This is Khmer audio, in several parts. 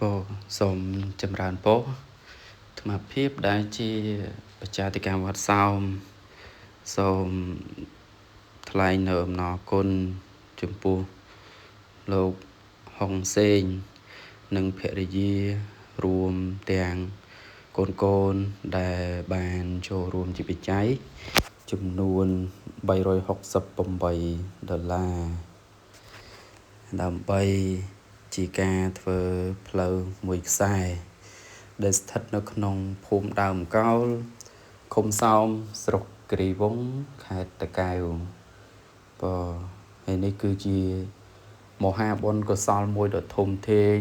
ពោសូមចម្រើនពរថ្មភាពដែលជាបច្ចាតិកម្មវត្តសោមសូមថ្លែងនៅអំណរគុណចំពោះលោកហុងសេងនិងភរិយារួមទាំងកូនដែលបានចូលរួមជាបច្ច័យចំនួន$368ដើម្បីជាការធ្វើផ្លូវមួយខ្សែដែលស្ថិតនៅក្នុងភូមិដើមកោលឃុំសោមស្រុកគិរីវង្សខេត្តតាកែវហើយនេះគឺជាមហាបុណ្យកុសលមួយដ៏ធំធេង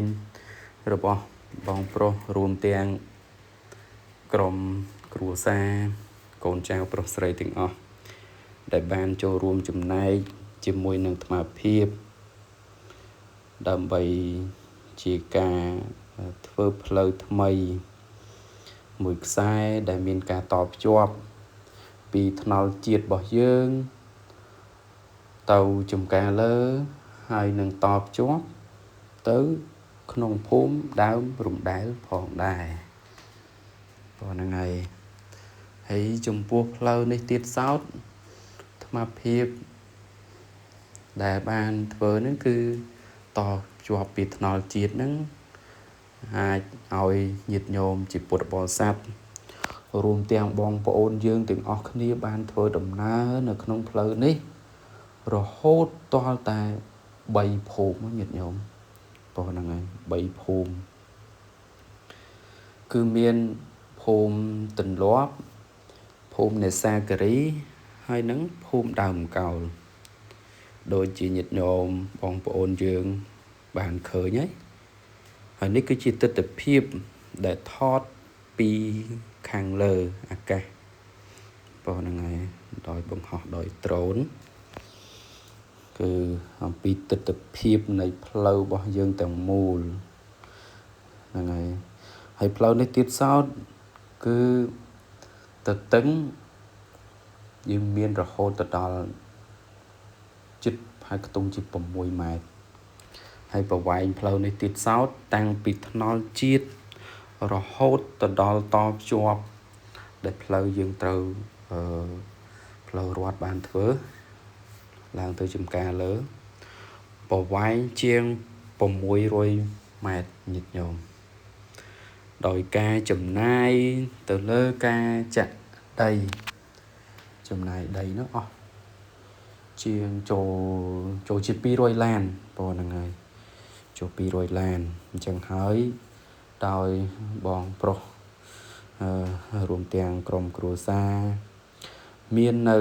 របស់បងប្រុសរួមទាំងក្រុមគ្រួសារកូនចៅប្រុសស្រីទាំងអស់ដែលបានចូលរួមចំណែកជាមួយនឹងអាត្មាភាពដើម្បីជាការធ្វើផ្លូវថ្មីមួយខ្សែដែលមានការតភ្ជាប់ពីថ្នល់ជាតិរបស់យើងទៅចំការលើហើយនឹងតភ្ជាប់ទៅក្នុងភូមិដើមរំដែលផងដែរហ្នឹងហើយចំពោះផ្លូវនេះទៀតសោតអាត្មាភាពដែលបានធ្វើនឹងគឺតភ្ជាប់ពីថ្នល់ជាតិហ្នឹងអាចឲ្យញាតិញោមជាពុទ្ធបរិស័ទរួមទាំងបងប្អូនយើងទាំងអស់គ្នាបានធ្វើដំណើរនៅក្នុងផ្លូវនេះរហូតទាល់តែ3ភូមិញាតិញោមហ្នឹងហើយ3ភូមិគឺមានភូមិទន្លាប់ភូមិនេសាគិរីហើយនឹងភូមិដើមកោលដូចជាញាតិញោមបងប្អូនយើងបានឃើញហើយនេះគឺជាទិដ្ឋភាពដែលថតពីខាងលើអាកាសហ្នឹងហើយដោយបង្ហោះដោយដ្រូនគឺអំពីទិដ្ឋភាពនៃផ្លូវរបស់យើងទាំងមូលហ្នឹងហើយផ្លូវនេះទៀតសោតគឺទទឹងយើងមានរហូតទៅដល់ជិតផែខ្ទង់ជា6ម៉ែត្រហើយប្រវែងផ្លូវនេះទៀតសោតតាំងពីថ្នល់ជាតិរហូតទៅដល់តភ្ជាប់ដែលផ្លូវយើងត្រូវផ្លូវរដ្ឋបានធ្វើឡើងទៅចំការលើប្រវែងជាង600ម៉ែត្រញាតិញោមដោយការចំណាយទៅលើការចាក់ដីចំណាយដីនោះអស់ជាងចូលជា200ឡានហ្នឹងហើយចូល200ឡានអញ្ចឹងហើយដោយបងប្រុសរួមទាំងក្រុមគ្រួសារមាននៅ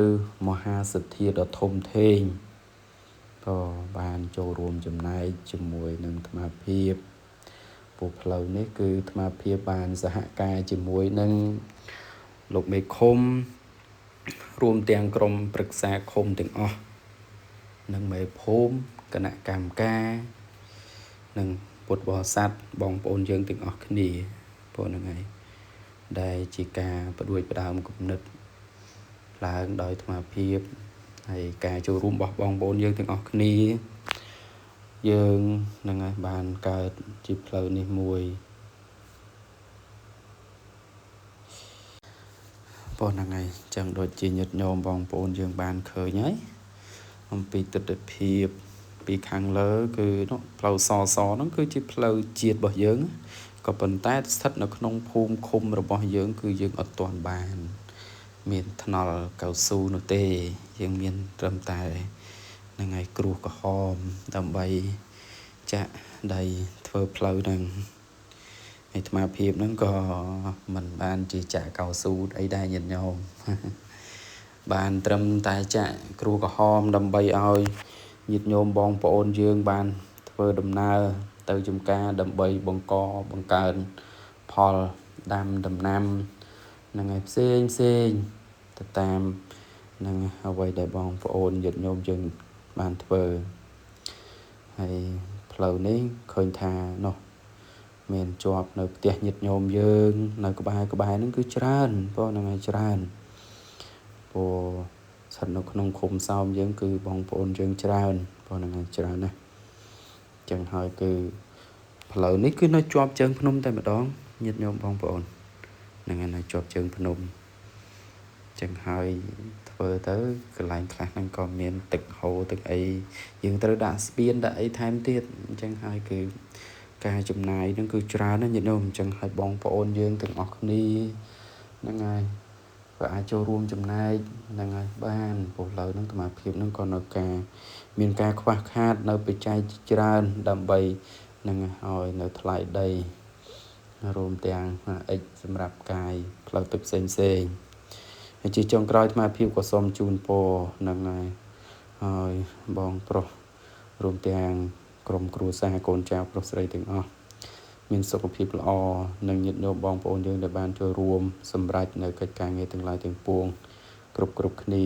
មហាសទ្ធាដ៏ធំធេងបានចូលរួមចំណែកជាមួយនឹងអាត្មាភាពពួកផ្លូវនេះគឺអាត្មាភាពបានសហការជាមួយនឹងលោកមេឃុំរួមទាំងក្រុមប្រឹក្សាឃុំទាំងអស់និងមេភូមិគណៈកម្មការនិងពុទ្ធបរិស័ទបងប្អូនយើងទាំងអស់គ្នាហ្នឹងហើយដែលជាការបដួចផ្ដើមគំនិតឡើងដោយអាត្មាភាពហើយការចូលរួមរបស់បងប្អូនយើងទាំងអស់គ្នាយើងហ្នឹងហើយបានកើតជាផ្លូវនេះមួយហ្នឹងហើយចឹងដូចជាញាតិញោមបងប្អូនយើងបានឃើញហើយអំពីទិដ្ឋភាពពីខាងលើគឺផ្លូវសហ្នឹងគឺជាផ្លូវជាតិរបស់យើងក៏ប៉ុន្តែស្ថិតនៅក្នុងភូមិឃុំរបស់យើងគឺយើងអត់ទាន់បានមានថ្នល់កៅស៊ូនោះទេយើងមានត្រឹមតែហ្នឹងហើយគ្រួសក្រហមដើម្បីចាក់ដីធ្វើផ្លូវហ្នឹងអាត្មាភាពហ្នឹងក៏មិនបានជាចាក់កៅស៊ូអីដែរញាតិញោមបានត្រឹមតែចាក់គ្រួក្រហមដើម្បីឲ្យញាតិញោមបងប្អូនយើងបានធ្វើដំណើរទៅចំការដើម្បីបង្កើនផលដាំដំណាំហ្នឹងហើយផ្សេងទៅតាមនឹងអ្វីដែលបងប្អូនញាតិញោមយើងបានធ្វើហើយផ្លូវនេះឃើញថាមានជាប់នៅផ្ទះញាតិញោមយើងនៅក្បែរហ្នឹងគឺច្រើនហ្នឹងហើយច្រើនស្ថិតនៅក្នុងឃុំសោមយើងគឺបងប្អូនយើងច្រើនហ្នឹងហើយច្រើនណាស់ចឹងហើយគឺ ផ្លូវនេះគឺនៅជាប់ជើងភ្នំតែម្ដងញាតិញោមបងប្អូនហ្នឹងហើយនៅជាប់ជើងភ្នំចឹងហើយធ្វើទៅកន្លែងខ្លះហ្នឹងក៏មានទឹកហូរទឹកអីយើងត្រូវដាក់ស្ពានដាក់អីថែមទៀតអញ្ចឹងហើយគឺការចំណាយហ្នឹងគឺច្រើនណាស់ញាតិញោមអញ្ចឹងហើយបងប្អូនយើងទាំងអស់គ្នាហ្នឹងហើយក៏អាចចូលរួមចំណែកហ្នឹងហើយបានព្រោះឥឡូវហ្នឹងសមាភិបហ្នឹងក៏នៅការមានការខ្វះខាតនៅបច្ច័យច្រើនដើម្បីនឹងឲ្យនៅថ្លៃដីរួមទាំងអិចសម្រាប់កាយផ្លូវទឹកផ្សេងហើយជាចុងក្រោយអាត្មាភាពក៏សូមជូនពរនឹងហើយបងប្រុសរួមទាំងក្រុមគ្រួសារកូនចៅប្រុសស្រីទាំងអស់មានសុខភាពល្អនិងញាតិញោមបងប្អូនយើងដែលបានចូលរួមសម្រេចនៅកិច្ចការងារទាំងឡាយទាំងពួងគ្រប់គ្នា